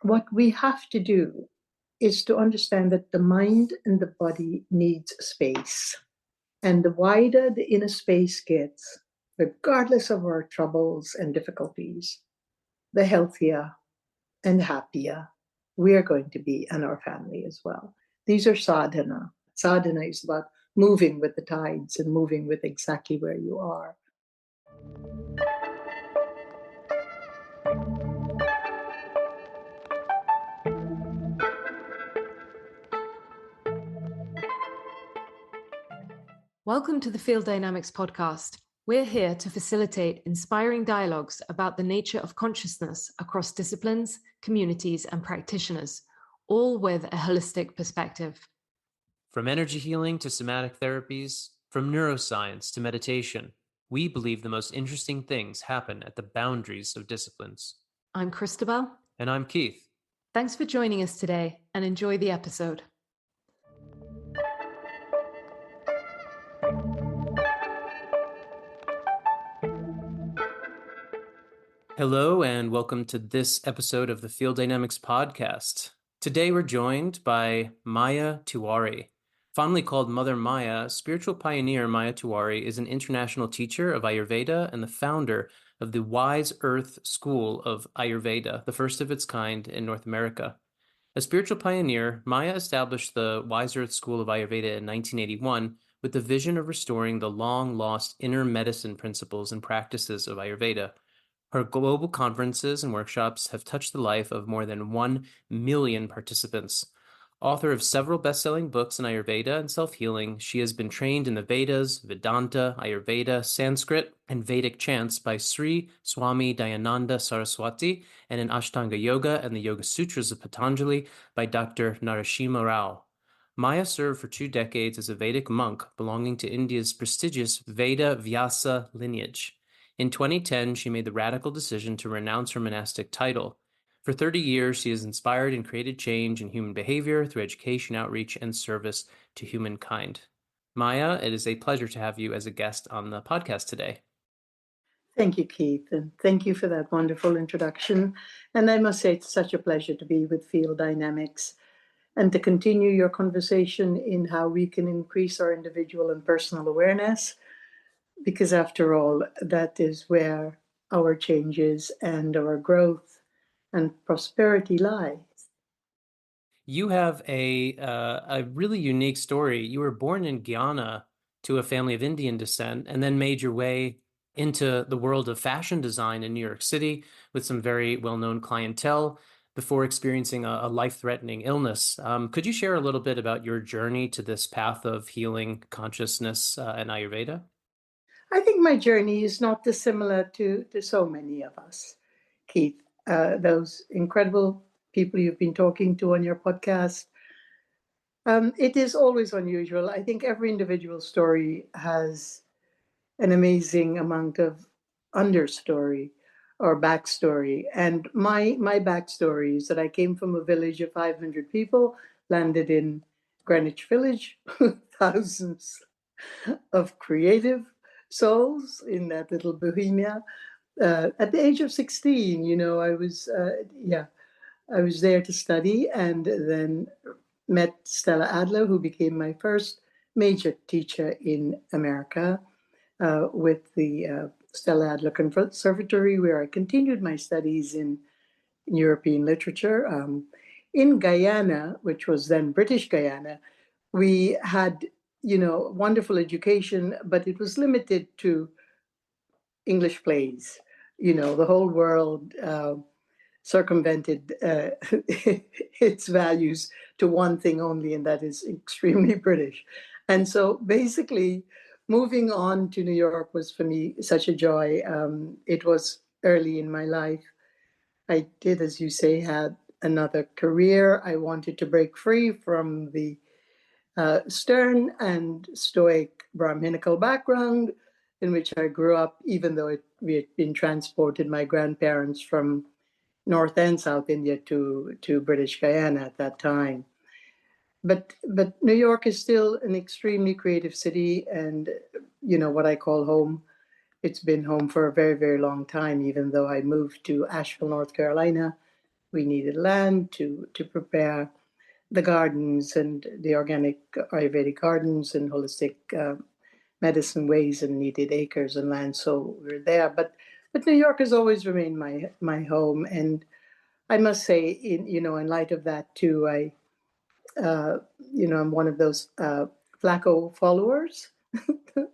what we have to do is to understand that the mind and the body needs space. And the wider the inner space gets, regardless of our troubles and difficulties, the healthier and happier we are going to be, and our family as well. These are sadhana. Sadhana is about moving with the tides and moving with exactly where you are. Welcome to the Field Dynamics podcast. We're here to facilitate inspiring dialogues about the nature of consciousness across disciplines, communities, and practitioners, all with a holistic perspective. From energy healing to somatic therapies, from neuroscience to meditation, we believe the most interesting things happen at the boundaries of disciplines. I'm Christabel. And I'm Keith. Thanks for joining us today and enjoy the episode. Hello, and welcome to this episode of the Field Dynamics podcast. Today we're joined by Maya Tiwari. Fondly called Mother Maya, spiritual pioneer Maya Tiwari is an international teacher of Ayurveda and the founder of the Wise Earth School of Ayurveda, the first of its kind in North America. A spiritual pioneer, Maya established the Wise Earth School of Ayurveda in 1981 with the vision of restoring the long-lost inner medicine principles and practices of Ayurveda. Her global conferences and workshops have touched the life of more than 1 million participants. Author of several best-selling books in Ayurveda and self-healing, she has been trained in the Vedas, Vedanta, Ayurveda, Sanskrit, and Vedic chants by Sri Swami Dayananda Saraswati, and in Ashtanga Yoga and the Yoga Sutras of Patanjali by Dr. Narasimha Rao. Maya served for 2 decades as a Vedic monk belonging to India's prestigious Veda Vyasa lineage. In 2010, she made the radical decision to renounce her monastic title. For 30 years, she has inspired and created change in human behavior through education, outreach, and service to humankind. Maya, it is a pleasure to have you as a guest on the podcast today. Thank you, Keith, and thank you for that wonderful introduction. And I must say it's such a pleasure to be with Field Dynamics and to continue your conversation in how we can increase our individual and personal awareness, because after all, that is where our changes and our growth and prosperity lies. You have a really unique story. You were born in Guyana to a family of Indian descent and then made your way into the world of fashion design in New York City with some very well-known clientele before experiencing a life-threatening illness. Could you share a little bit about your journey to this path of healing consciousness and Ayurveda? I think my journey is not dissimilar to so many of us, Keith. Those incredible people you've been talking to on your podcast. It is always unusual. I think every individual story has an amazing amount of understory or backstory. And my backstory is that I came from a village of 500 people, landed in Greenwich Village, thousands of creative souls in that little bohemia. At the age of 16, I was there to study, and then met Stella Adler, who became my first major teacher in America, with the Stella Adler Conservatory, where I continued my studies in European literature. In Guyana, which was then British Guyana, we had wonderful education, but it was limited to English plays. The whole world circumvented its values to one thing only, and that is extremely British. And so basically, moving on to New York was for me such a joy. It was early in my life. I did, as you say, had another career. I wanted to break free from the stern and stoic Brahminical background in which I grew up, even though we had been transported, my grandparents, from North and South India to British Guyana at that time. But New York is still an extremely creative city, and what I call home. It's been home for a very, very long time, even though I moved to Asheville, North Carolina, we needed land to prepare the gardens and the organic Ayurvedic gardens and holistic medicine ways, and needed acres and land, so we were there. But New York has always remained my home, and I must say, in light of that too, I'm one of those Flacco followers,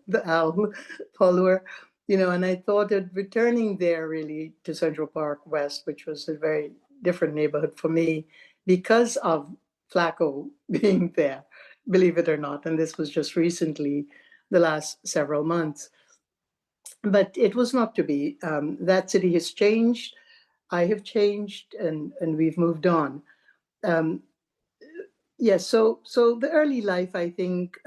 the owl follower, and I thought of returning there really to Central Park West, which was a very different neighborhood for me because of Flacco being there, believe it or not. And this was just recently, the last several months. But it was not to be. That city has changed. I have changed, and we've moved on. Yes, so the early life, I think,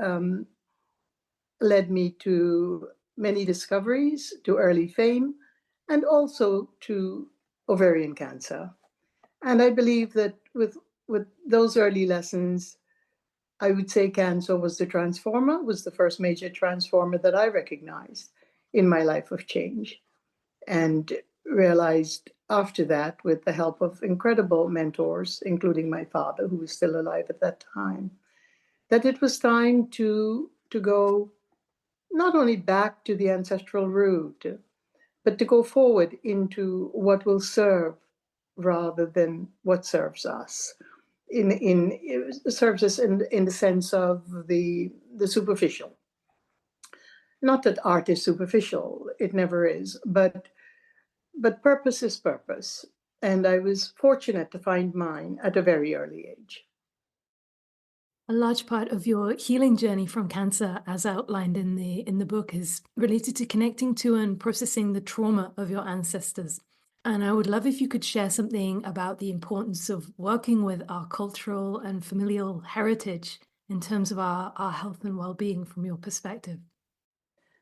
led me to many discoveries, to early fame, and also to ovarian cancer. And I believe that with those early lessons, I would say cancer was the first major transformer that I recognized in my life of change, and realized after that, with the help of incredible mentors, including my father, who was still alive at that time, that it was time to go not only back to the ancestral root, but to go forward into what will serve rather than what serves us. It serves us in the sense of the superficial. Not that art is superficial, it never is, but purpose is purpose. And I was fortunate to find mine at a very early age. A large part of your healing journey from cancer, as outlined in the book, is related to connecting to and processing the trauma of your ancestors. And I would love if you could share something about the importance of working with our cultural and familial heritage in terms of our health and well-being from your perspective.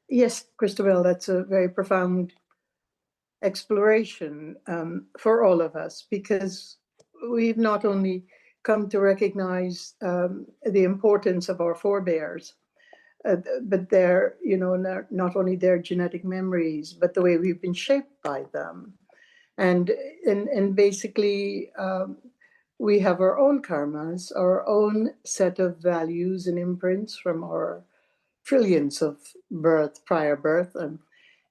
Yes, Christabel, that's a very profound exploration for all of us, because we've not only come to recognize the importance of our forebears, but their, not only their genetic memories, but the way we've been shaped by them. And basically, we have our own karmas, our own set of values and imprints from our trillions of prior birth.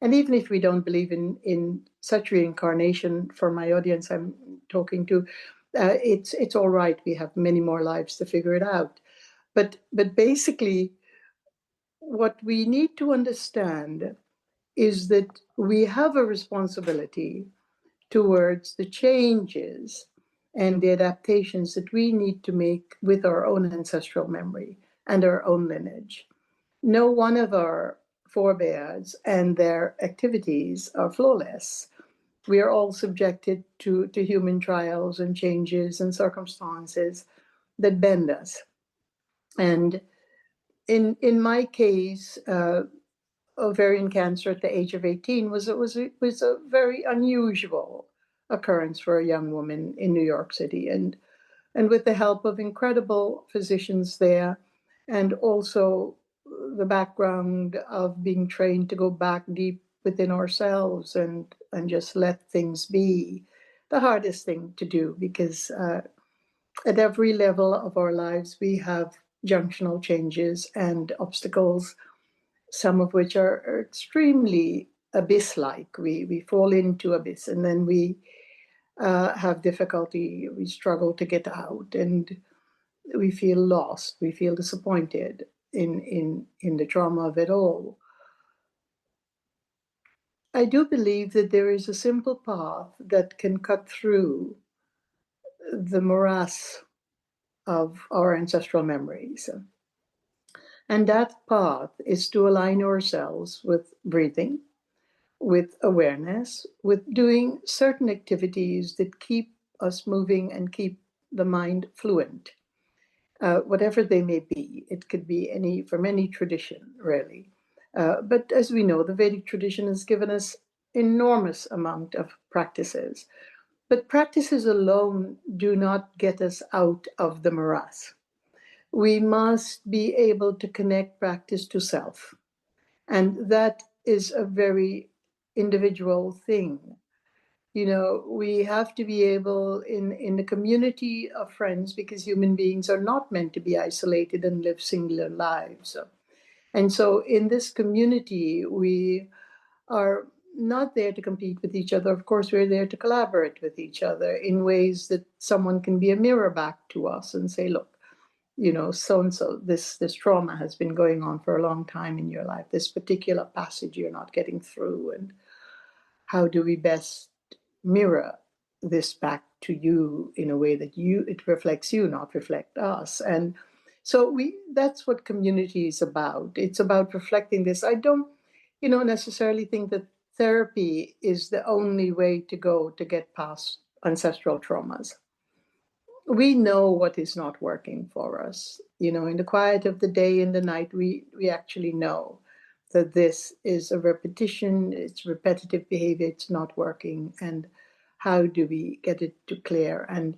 And even if we don't believe in such reincarnation, for my audience I'm talking to, it's all right. We have many more lives to figure it out. But basically, what we need to understand is that we have a responsibility towards the changes and the adaptations that we need to make with our own ancestral memory and our own lineage. No one of our forebears and their activities are flawless. We are all subjected to human trials and changes and circumstances that bend us. And in my case, ovarian cancer at the age of 18 was a very unusual occurrence for a young woman in New York City, and with the help of incredible physicians there, and also the background of being trained to go back deep within ourselves and just let things be, the hardest thing to do, because at every level of our lives we have junctional changes and obstacles, some of which are extremely abyss-like. We fall into abyss, and then we have difficulty, we struggle to get out, and we feel lost, we feel disappointed in the trauma of it all. I do believe that there is a simple path that can cut through the morass of our ancestral memories. And that path is to align ourselves with breathing, with awareness, with doing certain activities that keep us moving and keep the mind fluent, whatever they may be. It could be from any tradition, really. But as we know, the Vedic tradition has given us enormous amount of practices. But practices alone do not get us out of the morass. We must be able to connect practice to self. And that is a very individual thing. We have to be able in the community of friends, because human beings are not meant to be isolated and live singular lives. And so in this community, we are not there to compete with each other. Of course, we're there to collaborate with each other in ways that someone can be a mirror back to us and say, look, so and so, this trauma has been going on for a long time in your life, this particular passage you're not getting through, and how do we best mirror this back to you in a way that it reflects you, not reflect us. And so that's what community is about. It's about reflecting this. I don't necessarily think that therapy is the only way to go to get past ancestral traumas. We know what is not working for us. In the quiet of the day, in the night, we actually know that this is a repetition, it's repetitive behavior, it's not working. And how do we get it to clear? And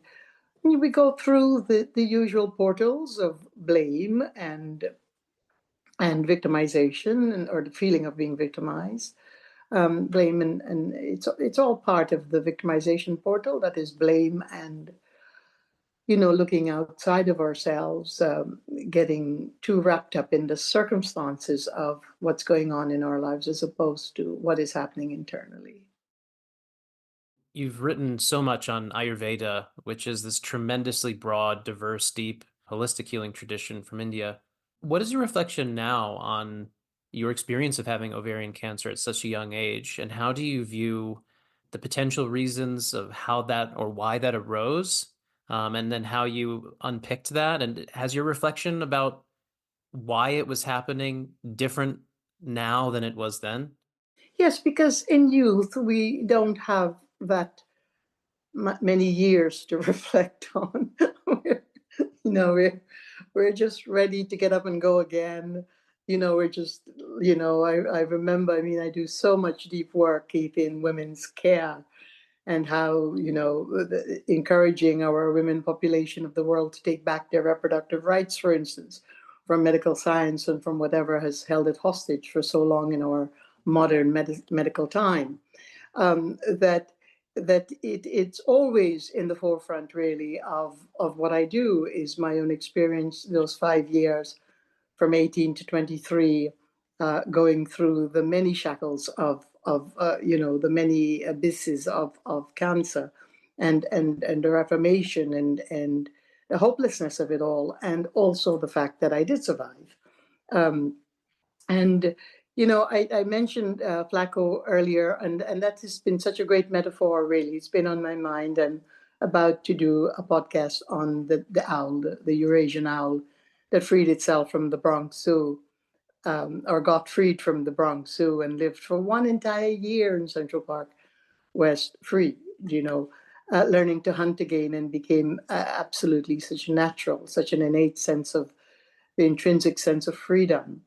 we go through the usual portals of blame and victimization, or the feeling of being victimized. Blame and it's all part of the victimization portal, that is blame and looking outside of ourselves, getting too wrapped up in the circumstances of what's going on in our lives as opposed to what is happening internally. You've written so much on Ayurveda, which is this tremendously broad, diverse, deep, holistic healing tradition from India. What is your reflection now on your experience of having ovarian cancer at such a young age? And how do you view the potential reasons of how that or why that arose? And then how you unpicked that? And has your reflection about why it was happening different now than it was then? Yes, because in youth, we don't have that many years to reflect on. We're just ready to get up and go again. We're just, I remember, I do so much deep work, Keith, in women's care, and how, encouraging our women population of the world to take back their reproductive rights, for instance, from medical science and from whatever has held it hostage for so long in our modern medical time. That it's always in the forefront, really, of what I do, is my own experience, those 5 years from 18 to 23, going through the many shackles of the many abysses of cancer, and the reformation and the hopelessness of it all, and also the fact that I did survive. And I mentioned Flacco earlier, and that has been such a great metaphor, really. It's been on my mind, and about to do a podcast on the owl, the Eurasian owl, that freed itself from the Bronx Zoo, or got freed from the Bronx Zoo and lived for one entire year in Central Park West, free, learning to hunt again, and became absolutely such an innate sense of the intrinsic sense of freedom.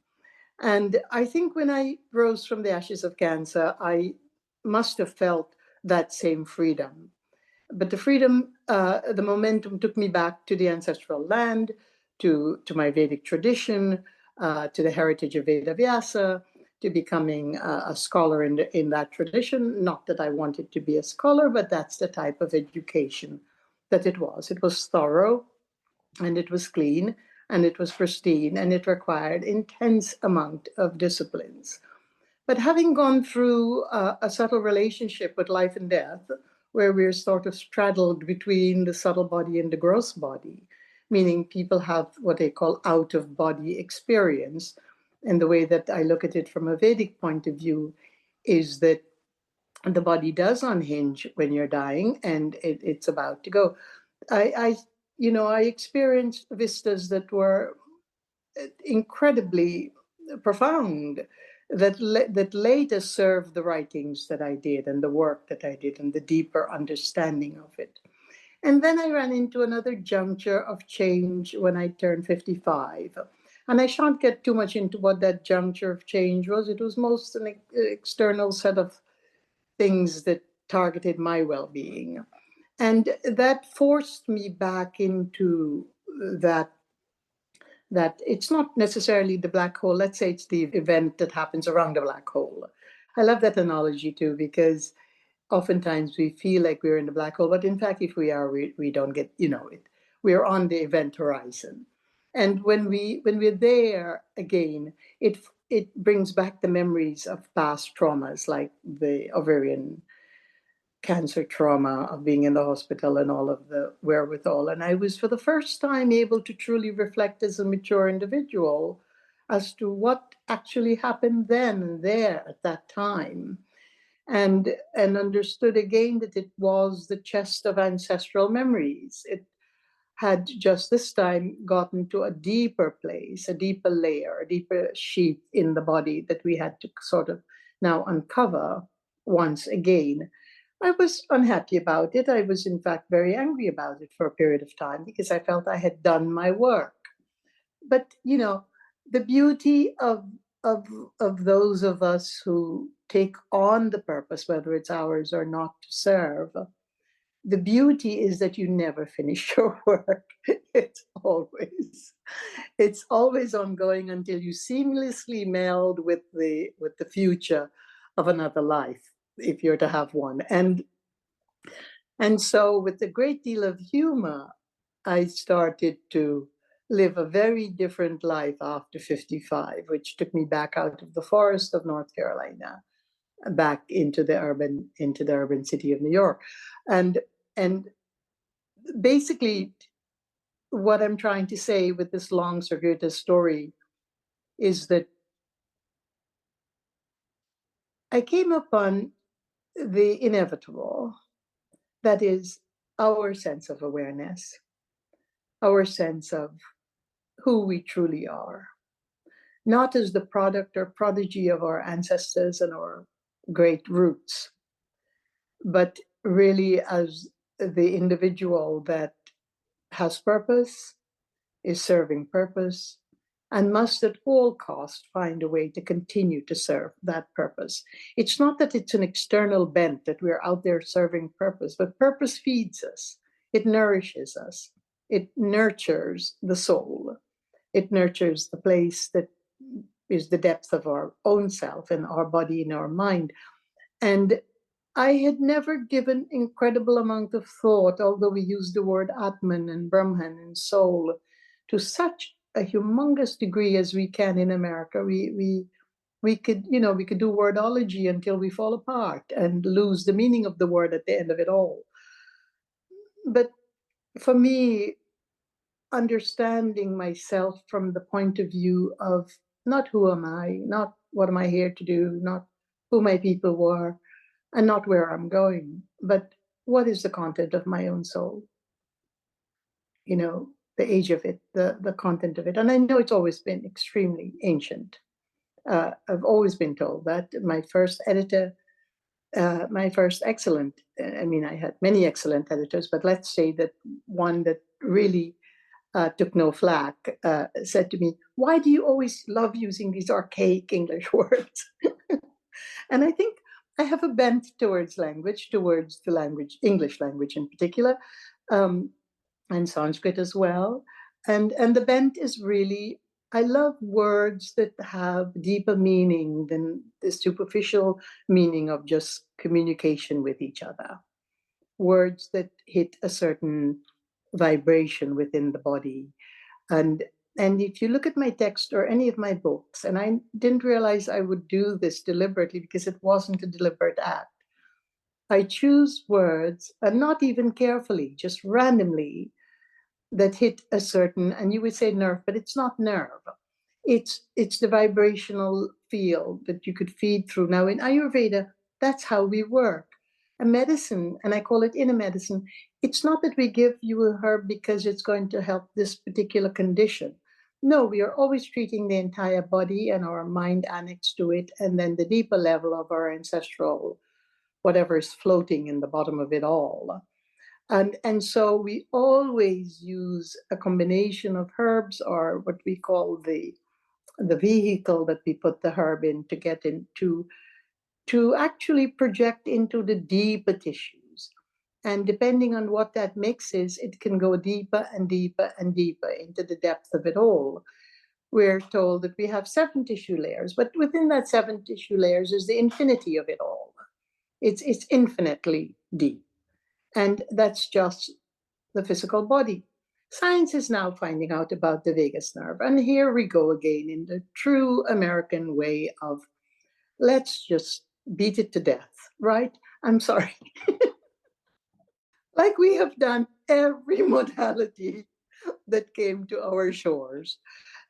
And I think when I rose from the ashes of cancer, I must have felt that same freedom. But the freedom, the momentum took me back to the ancestral land, to my Vedic tradition, to the heritage of Veda Vyasa, to becoming a scholar in that tradition. Not that I wanted to be a scholar, but that's the type of education that it was. It was thorough, and it was clean, and it was pristine, and it required intense amount of disciplines. But having gone through a subtle relationship with life and death, where we're sort of straddled between the subtle body and the gross body, meaning people have what they call out-of-body experience. And the way that I look at it from a Vedic point of view is that the body does unhinge when you're dying, and it's about to go. I experienced vistas that were incredibly profound, that later served the writings that I did and the work that I did and the deeper understanding of it. And then I ran into another juncture of change when I turned 55. And I shan't get too much into what that juncture of change was. It was most an external set of things that targeted my well-being. And that forced me back into that it's not necessarily the black hole. Let's say it's the event that happens around the black hole. I love that analogy too, because oftentimes we feel like we're in the black hole, but in fact, if we are, we don't get, we're on the event horizon. And when we're there again, it brings back the memories of past traumas, like the ovarian cancer trauma of being in the hospital and all of the wherewithal. And I was for the first time able to truly reflect as a mature individual as to what actually happened then and there at that time. And understood again that it was the chest of ancestral memories. It had just this time gotten to a deeper place, a deeper layer, a deeper sheath in the body that we had to sort of now uncover once again. I was unhappy about it. I was, in fact, very angry about it for a period of time because I felt I had done my work. But, the beauty of those of us who take on the purpose, whether it's ours or not, to serve, the beauty is that you never finish your work. It's always ongoing until you seamlessly meld with the future of another life, if you're to have one. And so with a great deal of humor, I started to live a very different life after 55, which took me back out of the forest of North Carolina, back into the urban city of New York. And basically, what I'm trying to say with this long circuitous story is that I came upon the inevitable, that is our sense of awareness, our sense of who we truly are, not as the product or prodigy of our ancestors and our great roots, but really as the individual that has purpose, is serving purpose, and must at all costs find a way to continue to serve that purpose. It's not that it's an external bent that we're out there serving purpose, but purpose feeds us. It nourishes us. It nurtures the soul. It nurtures the place that is the depth of our own self and our body and our mind. And I had never given incredible amount of thought, although we use the word Atman and Brahman and soul to such a humongous degree as we can in America. We could do wordology until we fall apart and lose the meaning of the word at the end of it all. But for me, understanding myself from the point of view of not who am I, not what am I here to do, not who my people were, and not where I'm going, but what is the content of my own soul? The age of it, the content of it. And I know it's always been extremely ancient. I've always been told that. My first editor, my first excellent, I had many excellent editors, but let's say that one that really took no flack, said to me, "Why do you always love using these archaic English words?" And I think I have a bent towards language, towards the language, English language in particular, and Sanskrit as well. And the bent is really, I love words that have deeper meaning than the superficial meaning of just communication with each other. Words that hit a certain vibration within the body. And if you look at my text or any of my books, and I didn't realize I would do this deliberately because it wasn't a deliberate act. I choose words, and not even carefully, just randomly, that hit a certain, and you would say nerve, but it's not nerve. It's the vibrational field that you could feed through. Now in Ayurveda, that's how we work. A medicine, and I call it inner medicine, it's not that we give you a herb because it's going to help this particular condition. No, we are always treating the entire body and our mind annexed to it, and then the deeper level of our ancestral, whatever is floating in the bottom of it all. And so we always use a combination of herbs, or what we call the vehicle that we put the herb in to get into, to actually project into the deeper tissues. And depending on what that mix is, it can go deeper and deeper and deeper into the depth of it all. We're told that we have 7 tissue layers, but within that 7 tissue layers is the infinity of it all. It's infinitely deep. And that's just the physical body. Science is now finding out about the vagus nerve. And here we go again in the true American way of let's just beat it to death, right? I'm sorry. Like we have done every modality that came to our shores.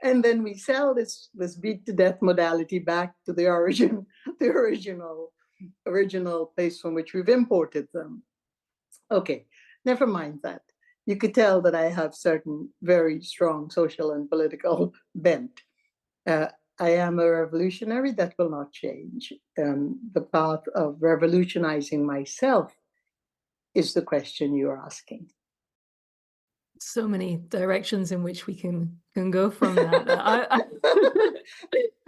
And then we sell this beat to death modality back to the origin, the original place from which we've imported them. Okay, never mind that. You could tell that I have certain very strong social and political bent. I am a revolutionary. That will not change. The path of revolutionizing myself is the question you're asking. So many directions in which we can go from that.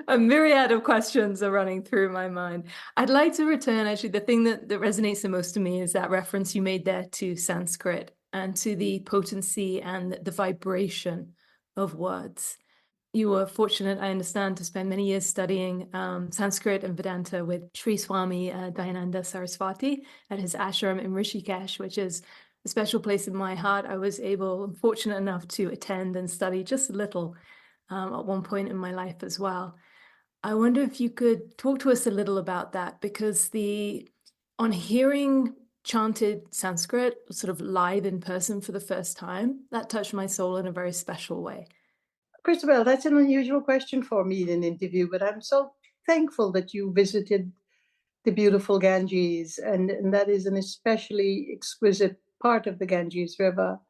A myriad of questions are running through my mind. I'd like to return, actually, the thing that resonates the most to me is that reference you made there to Sanskrit and to the potency and the vibration of words. You were fortunate, I understand, to spend many years studying Sanskrit and Vedanta with Sri Swami Dayananda Saraswati at his ashram in Rishikesh, which is a special place in my heart. I was fortunate enough to attend and study just a little at one point in my life as well. I wonder if you could talk to us a little about that, because on hearing chanted Sanskrit sort of live in person for the first time, that touched my soul in a very special way. Christabel, that's an unusual question for me in an interview, but I'm so thankful that you visited the beautiful Ganges, and that is an especially exquisite part of the Ganges River,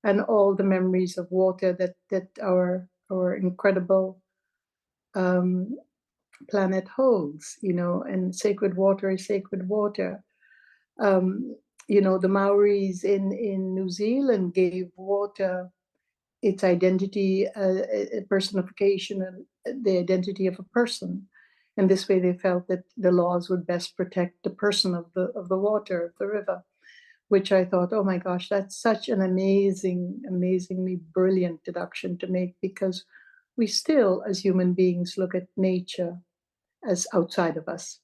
and all the memories of water that our incredible planet holds, and sacred water is sacred water. The Maoris in New Zealand gave water its identity, a personification, the identity of a person. And this way they felt that the laws would best protect the person of the water, of the river, which I thought, oh my gosh, that's such an amazingly brilliant deduction to make, because we still, as human beings, look at nature as outside of us,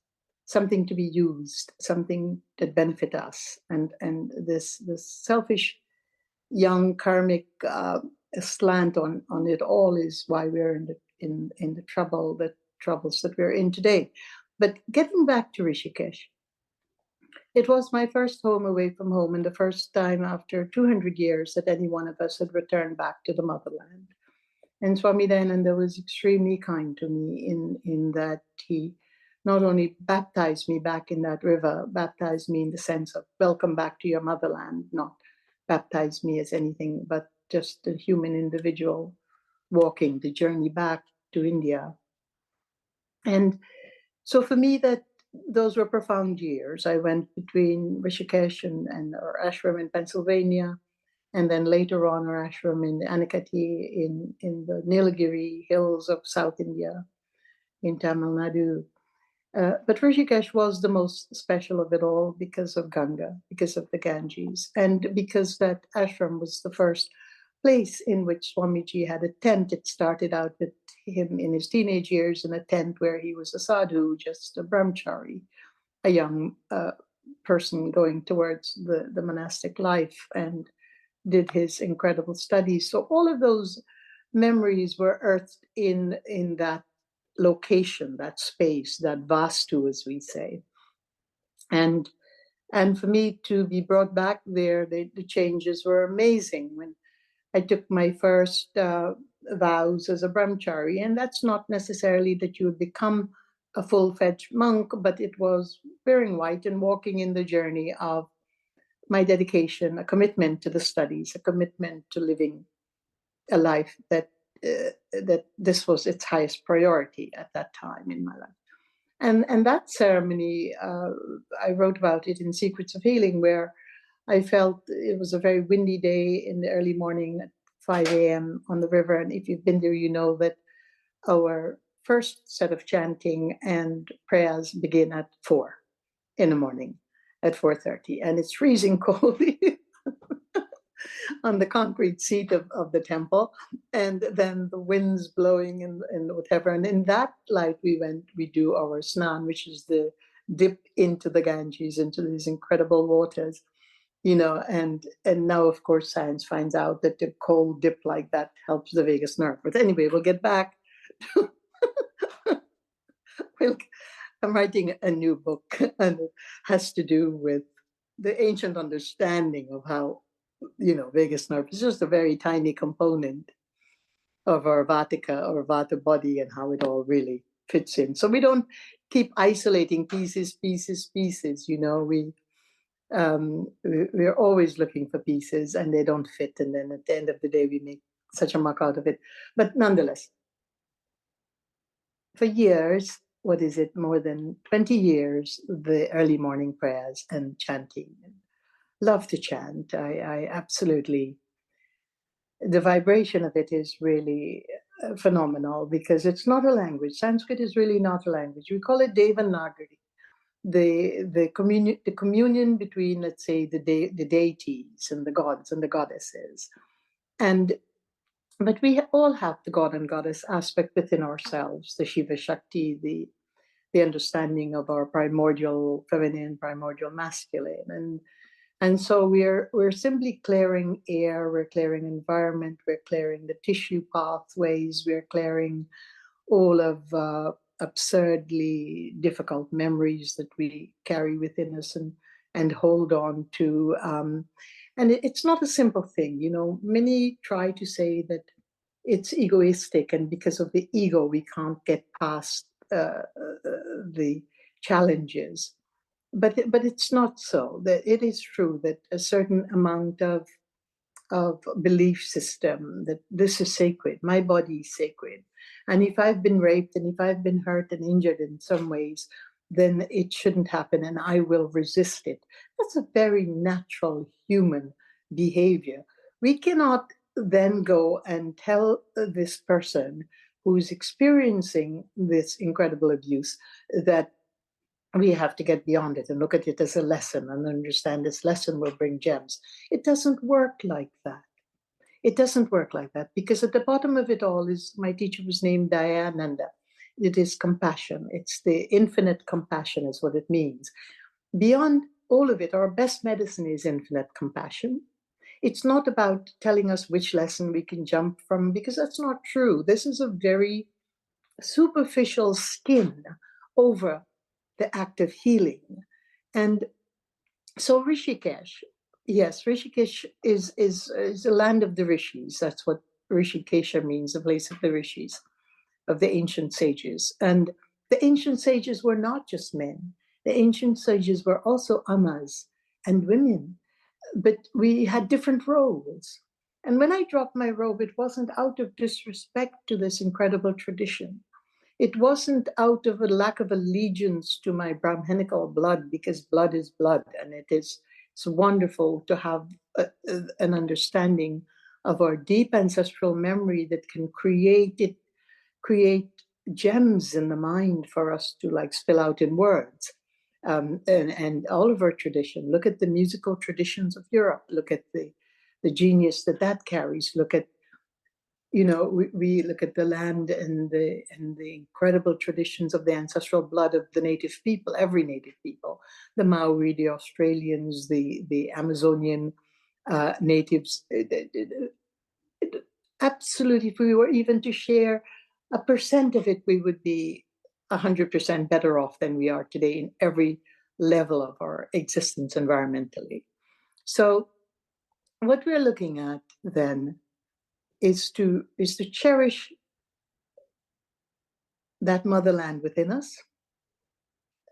something to be used, something that benefit us. And this selfish, young karmic slant on it all is why we're in the troubles that we're in today. But getting back to Rishikesh, it was my first home away from home, and the first time after 200 years that any one of us had returned back to the motherland. And Swami Dayananda was extremely kind to me in that he not only baptized me back in that river, baptized me in the sense of welcome back to your motherland, not baptized me as anything but just a human individual walking the journey back to India. And so for me, those were profound years. I went between Rishikesh and our ashram in Pennsylvania, and then later on our ashram in Anakati in the Nilgiri hills of South India, in Tamil Nadu. But Rishikesh was the most special of it all because of Ganga, because of the Ganges, and because that ashram was the first place in which Swamiji had a tent. It started out with him in his teenage years in a tent where he was a sadhu, just a brahmachari, a young person going towards the monastic life, and did his incredible studies. So all of those memories were earthed in that location, that space, that vastu, as we say. And for me to be brought back there, the changes were amazing. When I took my first vows as a brahmachari, and that's not necessarily that you would become a full-fledged monk, but it was wearing white and walking in the journey of my dedication, a commitment to the studies, a commitment to living a life that this was its highest priority at that time in my life. And that ceremony, I wrote about it in Secrets of Healing, where I felt it was a very windy day in the early morning at 5 a.m. on the river. And if you've been there, you know that our first set of chanting and prayers begin at 4 in the morning, at 4:30. And it's freezing cold on the concrete seat of the temple. And then the winds blowing and whatever. And in that light, we do our snan, which is the dip into the Ganges, into these incredible waters, and now, of course, science finds out that the cold dip like that helps the vagus nerve. But anyway, we'll get back. I'm writing a new book, and it has to do with the ancient understanding of how, vagus nerve is just a very tiny component of our Vatika or Vata body and how it all really fits in. So we don't keep isolating pieces. We're always looking for pieces and they don't fit. And then at the end of the day, we make such a muck out of it. But nonetheless, for years, more than 20 years, the early morning prayers and chanting. Love to chant. I absolutely, the vibration of it is really phenomenal because it's not a language. Sanskrit is really not a language. We call it Devanagari. The communion between, let's say, the deities and the gods and the goddesses. But we all have the god and goddess aspect within ourselves, the Shiva Shakti, the understanding of our primordial feminine, primordial masculine. And so we're simply clearing air, we're clearing environment, we're clearing the tissue pathways, we're clearing all of absurdly difficult memories that we carry within us and hold on to. And it's not a simple thing. Many try to say that it's egoistic, and because of the ego, we can't get past the challenges. But it's not so. That it is true that a certain amount of belief system that this is sacred, my body is sacred, and if I've been raped and if I've been hurt and injured in some ways, then it shouldn't happen and I will resist it. That's a very natural human behavior. We cannot then go and tell this person who's experiencing this incredible abuse that we have to get beyond it and look at it as a lesson and understand this lesson will bring gems. It doesn't work like that. It doesn't work like that because at the bottom of it all is, my teacher was named Dayananda. It is compassion. It's the infinite compassion is what it means. Beyond all of it, our best medicine is infinite compassion. It's not about telling us which lesson we can jump from, because that's not true. This is a very superficial skin over the act of healing. And so Rishikesh, yes, Rishikesh is the land of the rishis. That's what Rishikesha means, the place of the rishis, of the ancient sages. And the ancient sages were not just men. The ancient sages were also amas and women, but we had different roles. And when I dropped my robe, it wasn't out of disrespect to this incredible tradition. It wasn't out of a lack of allegiance to my Brahminical blood, because blood is blood, and it's wonderful to have an understanding of our deep ancestral memory that can create gems in the mind for us to spill out in words. And all of our tradition. Look at the musical traditions of Europe. Look at the genius that carries. Look at we look at the land and the incredible traditions of the ancestral blood of the native people, every native people, the Maori, the Australians, the Amazonian natives. Absolutely, if we were even to share 1% of it, we would be 100% better off than we are today in every level of our existence environmentally. So what we're looking at then is to cherish that motherland within us,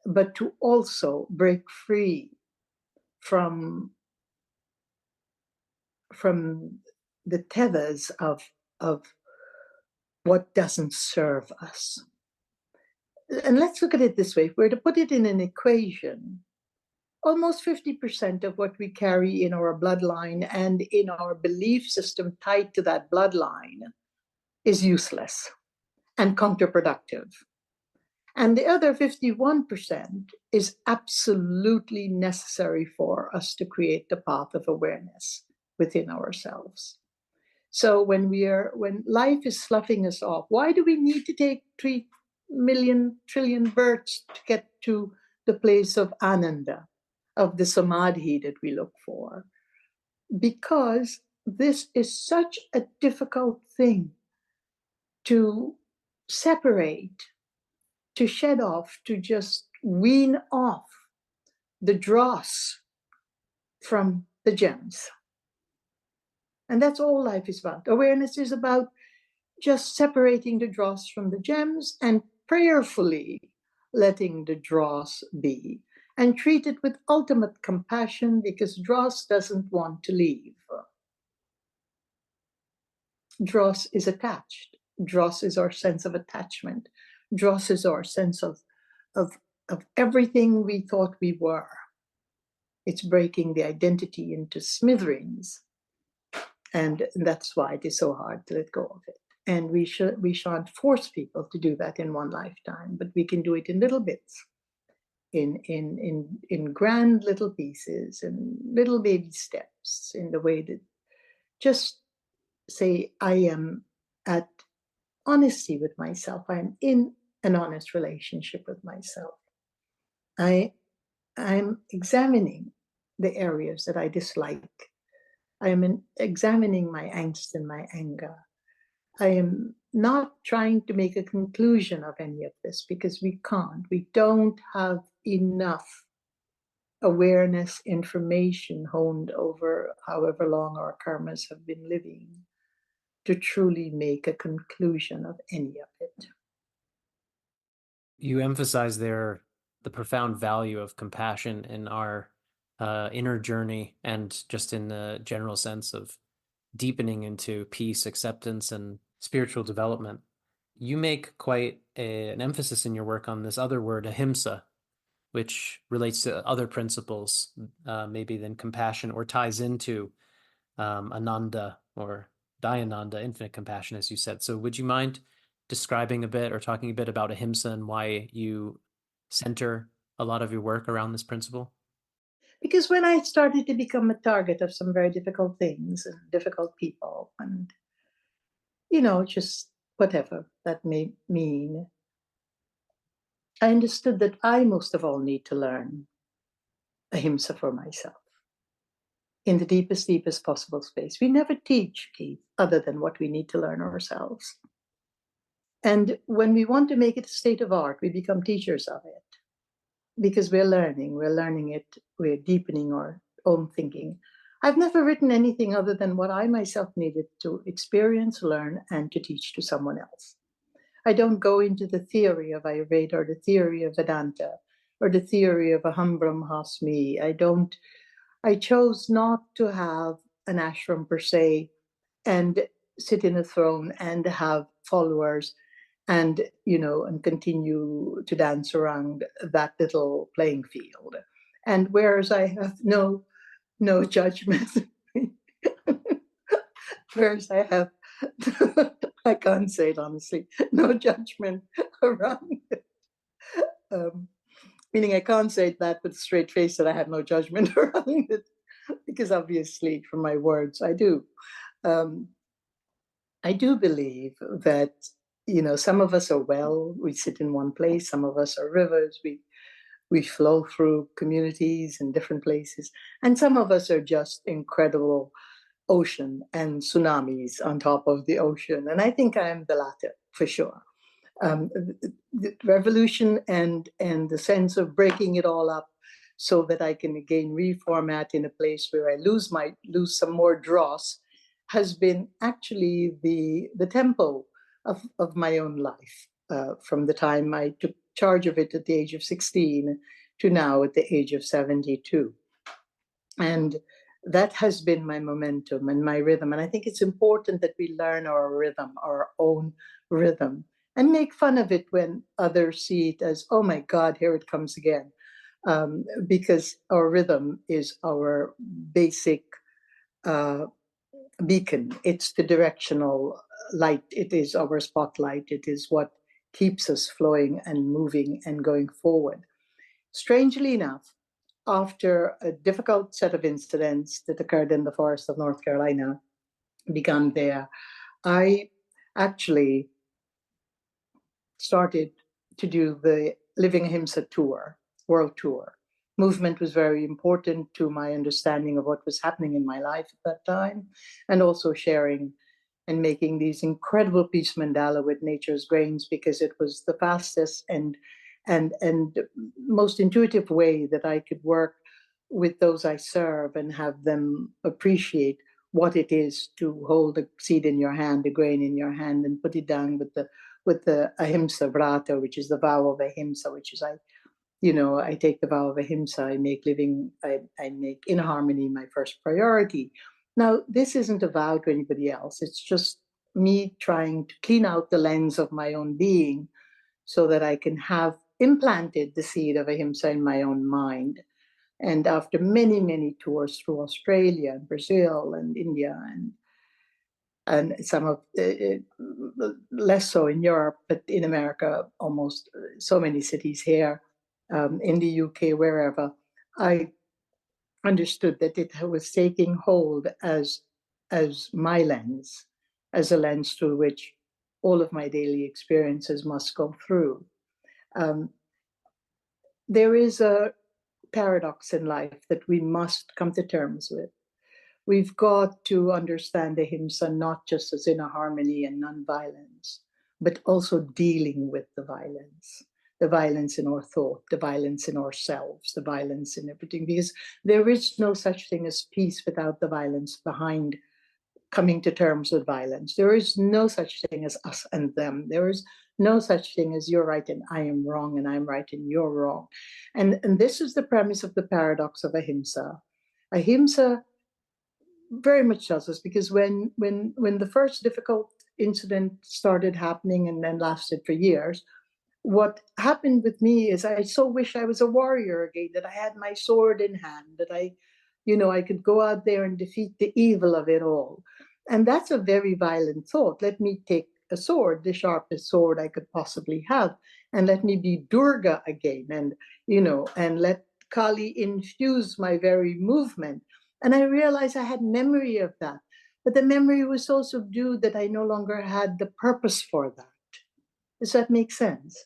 but to also break free from the tethers of what doesn't serve us. And let's look at it this way. If we're to put it in an equation, almost 50% of what we carry in our bloodline and in our belief system tied to that bloodline is useless and counterproductive. And the other 51% is absolutely necessary for us to create the path of awareness within ourselves. So when life is sloughing us off, why do we need to take 3 million trillion births to get to the place of ananda, of the samadhi that we look for, because this is such a difficult thing to separate, to shed off, to just wean off the dross from the gems. And that's all life is about. Awareness is about just separating the dross from the gems and prayerfully letting the dross be, and treat it with ultimate compassion, because dross doesn't want to leave. Dross is attached. Dross is our sense of attachment. Dross is our sense of everything we thought we were. It's breaking the identity into smithereens. And that's why it is so hard to let go of it. And we shan't force people to do that in one lifetime, but we can do it in little bits, in grand little pieces and little baby steps, in the way that just say, I am at honesty with myself. I'm in an honest relationship with myself. I'm examining the areas that I dislike. I am examining my angst and my anger. I am not trying to make a conclusion of any of this, because we can't. We don't have enough awareness, information honed over however long our karmas have been living to truly make a conclusion of any of it. You emphasize there the profound value of compassion in our inner journey, and just in the general sense of deepening into peace, acceptance, and spiritual development. You make quite an emphasis in your work on this other word, ahimsa, which relates to other principles, maybe than compassion, or ties into ananda or dayananda, infinite compassion, as you said. So would you mind describing a bit or talking a bit about ahimsa and why you center a lot of your work around this principle? Because when I started to become a target of some very difficult things and difficult people, and, just whatever that may mean, I understood that I most of all need to learn ahimsa for myself in the deepest possible space. We never teach, Keith, other than what we need to learn ourselves. And when we want to make it a state of art, we become teachers of it, because we're learning it, we're deepening our own thinking. I've never written anything other than what I myself needed to experience, learn, and to teach to someone else. I don't go into the theory of Ayurveda or the theory of Vedanta or the theory of Aham Brahmasmi. I chose not to have an ashram per se and sit in a throne and have followers and continue to dance around that little playing field. And whereas I have no judgment, whereas I have I can't say it honestly, no judgment around it. Meaning I can't say that with a straight face that I have no judgment around it, because obviously from my words I do. I do believe that, some of us are we sit in one place, some of us are rivers, we flow through communities in different places, and some of us are just incredible ocean and tsunamis on top of the ocean. And I think I am the latter, for sure. The revolution and the sense of breaking it all up so that I can again reformat in a place where I lose some more dross has been actually the tempo of my own life, from the time I took charge of it at the age of 16 to now at the age of 72. And that has been my momentum and my rhythm. And I think it's important that we learn our rhythm, our own rhythm, and make fun of it when others see it as, oh my God, here it comes again. Because our rhythm is our basic beacon. It's the directional light. It is our spotlight. It is what keeps us flowing and moving and going forward. Strangely enough, after a difficult set of incidents that occurred in the forest of North Carolina began there, I actually started to do the Living Ahimsa tour world tour. Movement was very important to my understanding of what was happening in my life at that time, and also sharing and making these incredible peace mandala with nature's grains, because it was the fastest and most intuitive way that I could work with those I serve and have them appreciate what it is to hold a seed in your hand, a grain in your hand, and put it down with the Ahimsa Vrata, which is the vow of Ahimsa, which is I take the vow of Ahimsa. I make in harmony my first priority. Now, this isn't a vow to anybody else. It's just me trying to clean out the lens of my own being so that I can have implanted the seed of Ahimsa in my own mind. And after many, many tours through Australia and Brazil and India and some of less so in Europe, but in America, almost so many cities here, in the UK, wherever, I understood that it was taking hold as my lens, as a lens through which all of my daily experiences must go through. There is a paradox in life that we must come to terms with. We've got to understand Ahimsa not just as inner harmony and non-violence, but also dealing with the violence in our thought, the violence in ourselves, the violence in everything, because there is no such thing as peace without the violence behind coming to terms with violence. There is no such thing as us and them. There is no such thing as you're right and I am wrong and I'm right and you're wrong. And this is the premise of the paradox of Ahimsa. Ahimsa very much tells us, because when the first difficult incident started happening and then lasted for years, what happened with me is I so wish I was a warrior again, that I had my sword in hand, that I could go out there and defeat the evil of it all. And that's a very violent thought. Let me take a sword, the sharpest sword I could possibly have, and let me be Durga again, and let Kali infuse my very movement. And I realized I had memory of that, but the memory was so subdued that I no longer had the purpose for that. Does that make sense?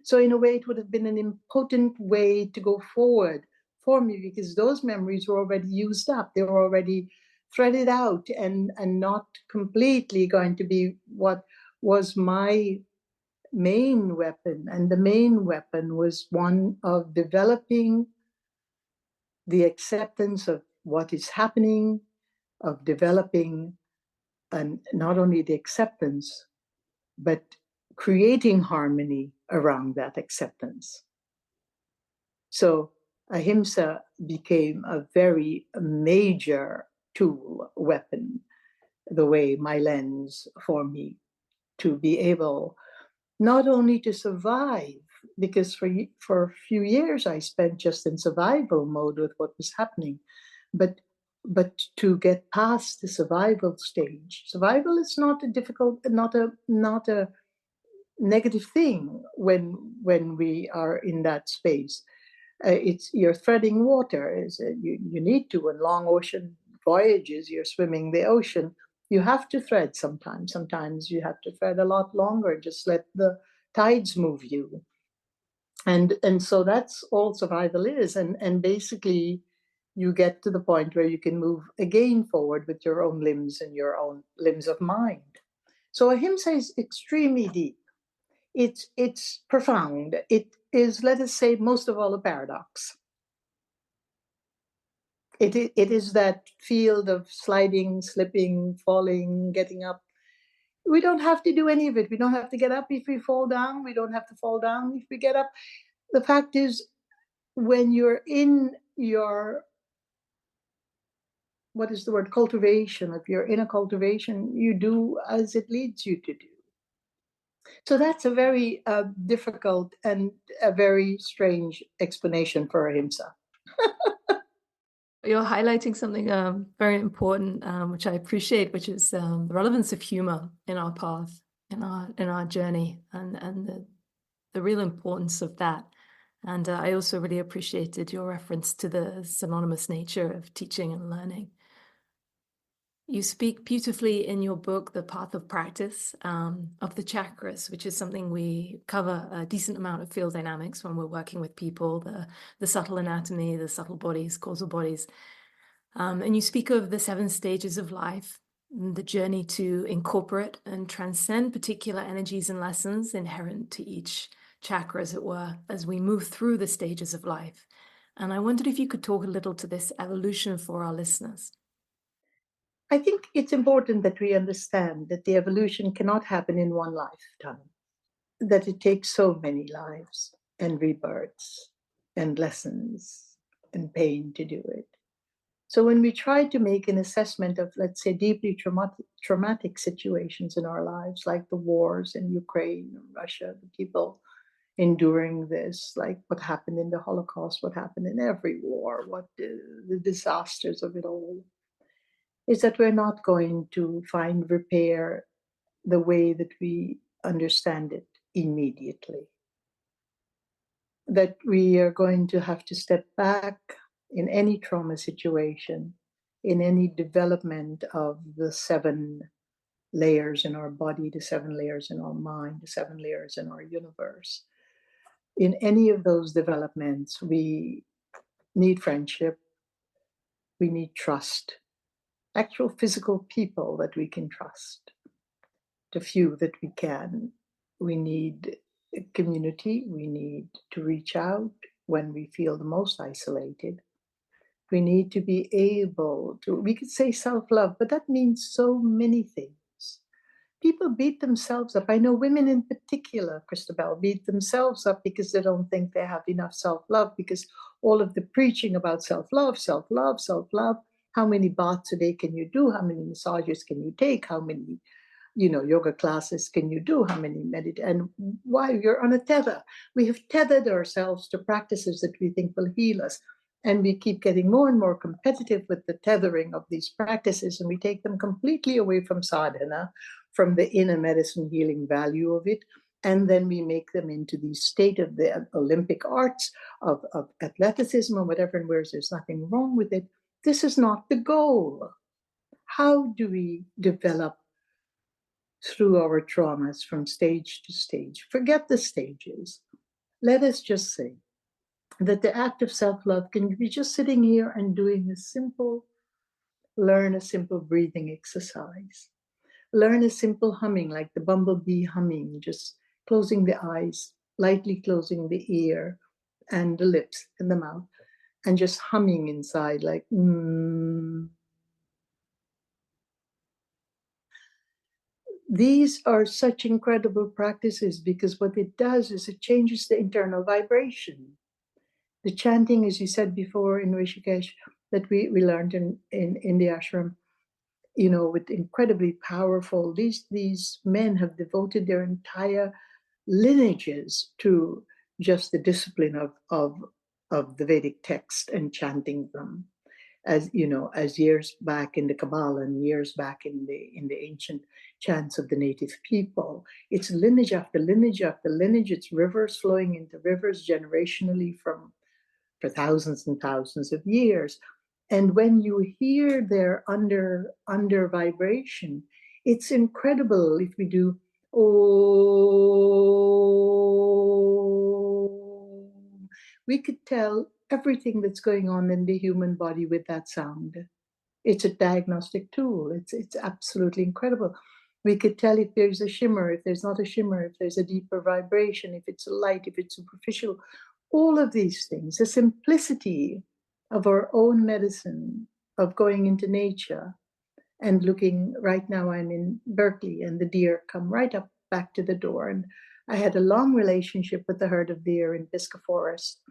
So in a way, it would have been an impotent way to go forward for me, because those memories were already used up. They were already threaded out and not completely going to be what was my main weapon. And the main weapon was one of developing the acceptance of what is happening, of developing, and not only the acceptance, but creating harmony around that acceptance. So Ahimsa became a very major tool, weapon, the way my lens for me to be able not only to survive, because for a few years I spent just in survival mode with what was happening, but to get past the survival stage. Survival is not a negative thing when we are in that space. You're threading water. You need to. In long ocean voyages, you're swimming the ocean. You have to thread sometimes. Sometimes you have to thread a lot longer. Just let the tides move you. And so that's all survival is. And basically, you get to the point where you can move again forward with your own limbs and your own limbs of mind. So Ahimsa is extremely deep. It's profound. It is, let us say, most of all, a paradox. It is that field of sliding, slipping, falling, getting up. We don't have to do any of it. We don't have to get up if we fall down. We don't have to fall down if we get up. The fact is, when you're in your, what is the word, cultivation, if you're in a cultivation, you do as it leads you to do. So that's a very difficult and a very strange explanation for Ahimsa. You're highlighting something very important, which I appreciate, which is the relevance of humor in our path, in our journey, and the real importance of that. And I also really appreciated your reference to the synonymous nature of teaching and learning. You speak beautifully in your book, The Path of Practice, of the chakras, which is something we cover a decent amount of field dynamics when we're working with people, the subtle anatomy, the subtle bodies, causal bodies. And you speak of the 7 stages of life, the journey to incorporate and transcend particular energies and lessons inherent to each chakra, as it were, as we move through the stages of life. And I wondered if you could talk a little to this evolution for our listeners. I think it's important that we understand that the evolution cannot happen in one lifetime, that it takes so many lives and rebirths and lessons and pain to do it. So when we try to make an assessment of, let's say, deeply traumatic situations in our lives, like the wars in Ukraine and Russia, the people enduring this, like what happened in the Holocaust, what happened in every war, what the disasters of it all, is that we're not going to find repair the way that we understand it immediately. That we are going to have to step back in any trauma situation, in any development of the 7 layers in our body, the 7 layers in our mind, the 7 layers in our universe. In any of those developments, we need friendship, we need trust, actual physical people that we can trust, the few that we can. We need a community, we need to reach out when we feel the most isolated. We need to be able to, we could say self-love, but that means so many things. People beat themselves up. I know women in particular, Christabel, beat themselves up because they don't think they have enough self-love, because all of the preaching about self-love, self-love, self-love, how many baths a day can you do? How many massages can you take? How many, yoga classes can you do? How many and why you're on a tether? We have tethered ourselves to practices that we think will heal us. And we keep getting more and more competitive with the tethering of these practices, and we take them completely away from sadhana, from the inner medicine healing value of it. And then we make them into the state of the Olympic arts of athleticism or whatever, and whereas there's nothing wrong with it. This is not the goal. How do we develop through our traumas from stage to stage? Forget the stages. Let us just say that the act of self-love can be just sitting here and doing learn a simple breathing exercise. Learn a simple humming, like the bumblebee humming, just closing the eyes, lightly closing the ear and the lips and the mouth, and just humming inside, like, These are such incredible practices because what it does is it changes the internal vibration. The chanting, as you said before in Rishikesh, that we learned in the ashram, with incredibly powerful, these men have devoted their entire lineages to just the discipline of the Vedic text and chanting them. As years back in the Kabbalah and years back in the ancient chants of the native people, it's lineage after lineage after lineage. It's rivers flowing into rivers generationally for thousands and thousands of years. And when you hear their under vibration, it's incredible. If we do oh, we could tell everything that's going on in the human body with that sound. It's a diagnostic tool. It's absolutely incredible. We could tell if there's a shimmer, if there's not a shimmer, if there's a deeper vibration, if it's a light, if it's superficial. All of these things, the simplicity of our own medicine, of going into nature and looking. Right now I'm in Berkeley and the deer come right up back to the door. And I had a long relationship with the herd of deer in Pisgah Forest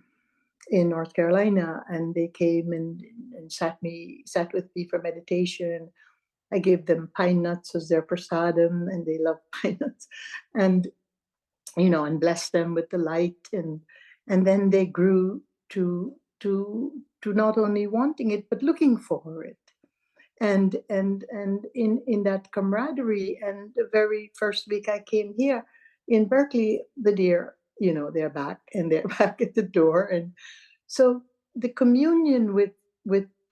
in North Carolina, and they came and sat with me for meditation. I gave them pine nuts as their prasadam, and they love pine nuts, and and blessed them with the light, and then they grew to not only wanting it but looking for it, and in that camaraderie. And the very first week I came here in Berkeley, the deer, they're back, and they're back at the door. And so the communion with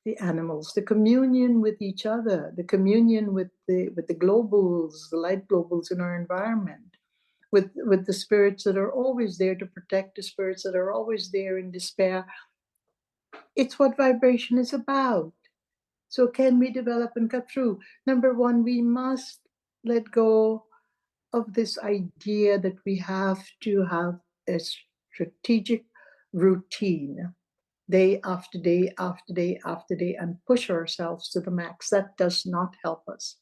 the animals, the communion with each other, the communion with the globals, the light globals in our environment, with the spirits that are always there to protect, the spirits that are always there in despair. It's what vibration is about. So can we develop and cut through? Number one, we must let go of this idea that we have to have a strategic routine day after day after day after day and push ourselves to the max. That does not help us.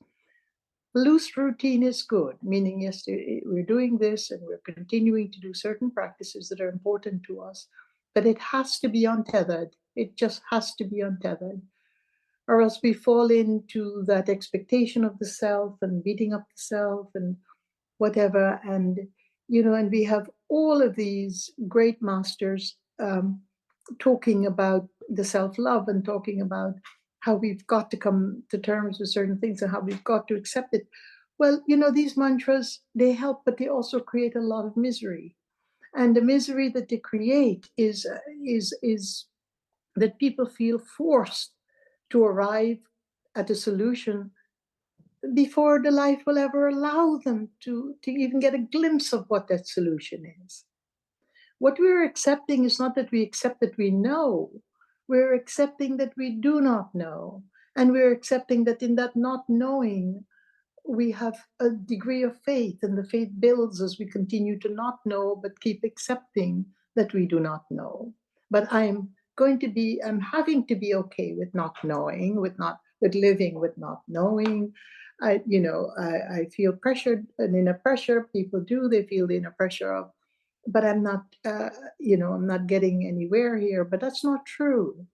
Loose routine is good, meaning, yes, we're doing this and we're continuing to do certain practices that are important to us, but it has to be untethered. It just has to be untethered. Or else we fall into that expectation of the self and beating up the self and whatever. And, and we have all of these great masters talking about the self-love and talking about how we've got to come to terms with certain things and how we've got to accept it. Well, these mantras, they help, but they also create a lot of misery. And the misery that they create is that people feel forced to arrive at a solution before the life will ever allow them to even get a glimpse of what that solution is. What we're accepting is not that we accept that we know. We're accepting that we do not know. And we're accepting that in that not knowing, we have a degree of faith, and the faith builds as we continue to not know, but keep accepting that we do not know. But I'm having to be okay with not knowing, with living with not knowing. I feel pressured, and inner pressure. People do, they feel the inner pressure of, but I'm not, I'm not getting anywhere here. But that's not true.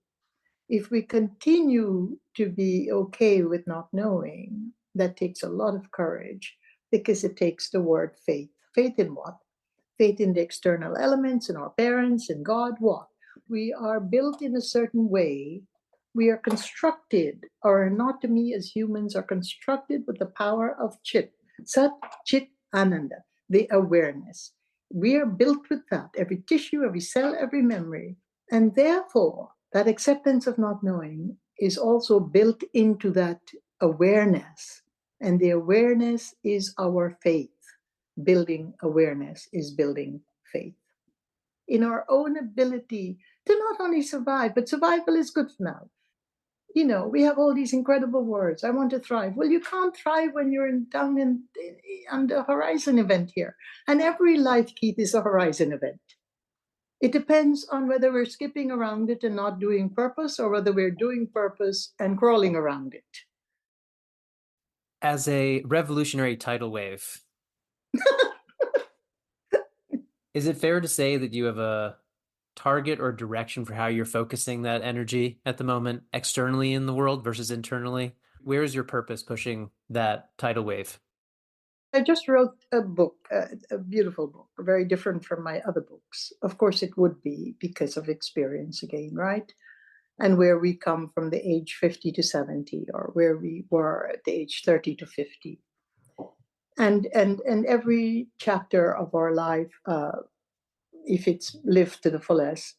If we continue to be okay with not knowing, that takes a lot of courage, because it takes the word faith. Faith in what? Faith in the external elements, in our parents, in God, what? We are built in a certain way. We are constructed, our anatomy as humans are constructed with the power of Chit, Sat, Chit, Ananda, the awareness. We are built with that, every tissue, every cell, every memory. And therefore, that acceptance of not knowing is also built into that awareness. And the awareness is our faith. Building awareness is building faith in our own ability to not only survive, but survival is good for now. We have all these incredible words. I want to thrive. Well, you can't thrive when you're down on the horizon event here. And every life, Keith, is a horizon event. It depends on whether we're skipping around it and not doing purpose, or whether we're doing purpose and crawling around it. As a revolutionary tidal wave, is it fair to say that you have a target or direction for how you're focusing that energy at the moment, externally in the world versus internally? Where is your purpose pushing that tidal wave? I just wrote a book, a beautiful book, very different from my other books. Of course, it would be because of experience again, right? And where we come from the age 50 to 70, or where we were at the age 30 to 50. And every chapter of our life, if it's lived to the fullest,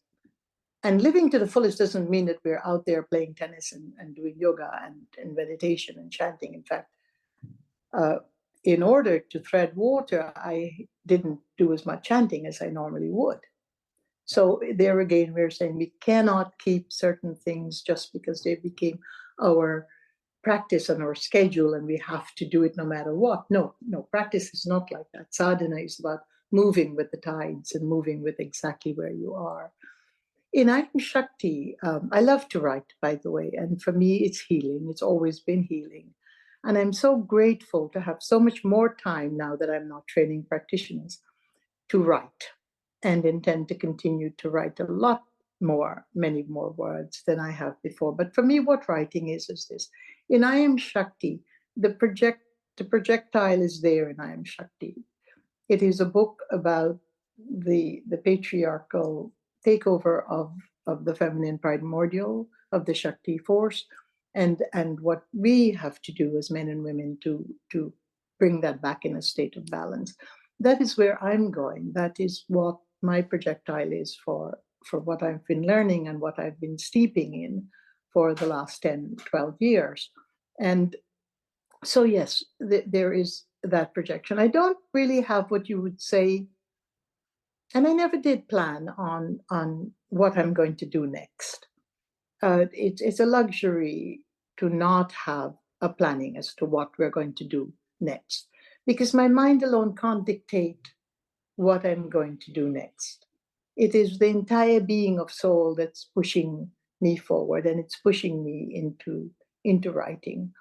and living to the fullest doesn't mean that we're out there playing tennis and doing yoga and meditation and chanting. In fact, in order to thread water, I didn't do as much chanting as I normally would. So there again, we're saying we cannot keep certain things just because they became our practice and our schedule, and we have to do it no matter what. No, practice is not like that. Sadhana is about moving with the tides and moving with exactly where you are. In Ahimsa Shakti, I love to write, by the way, and for me, it's healing. It's always been healing. And I'm so grateful to have so much more time now that I'm not training practitioners to write, and intend to continue to write a lot more, many more words than I have before. But for me, what writing is this. In Ahimsa Shakti, the projectile is there in Ahimsa Shakti. It is a book about the patriarchal takeover of the feminine primordial, of the Shakti force, and what we have to do as men and women to bring that back in a state of balance. That is where I'm going. That is what my projectile is for what I've been learning and what I've been steeping in for the last 10, 12 years. And so, yes, there is that projection. I don't really have what you would say, and I never did plan on what I'm going to do next. It's a luxury to not have a planning as to what we're going to do next, because my mind alone can't dictate what I'm going to do next. It is the entire being of soul that's pushing me forward, and it's pushing me into writing.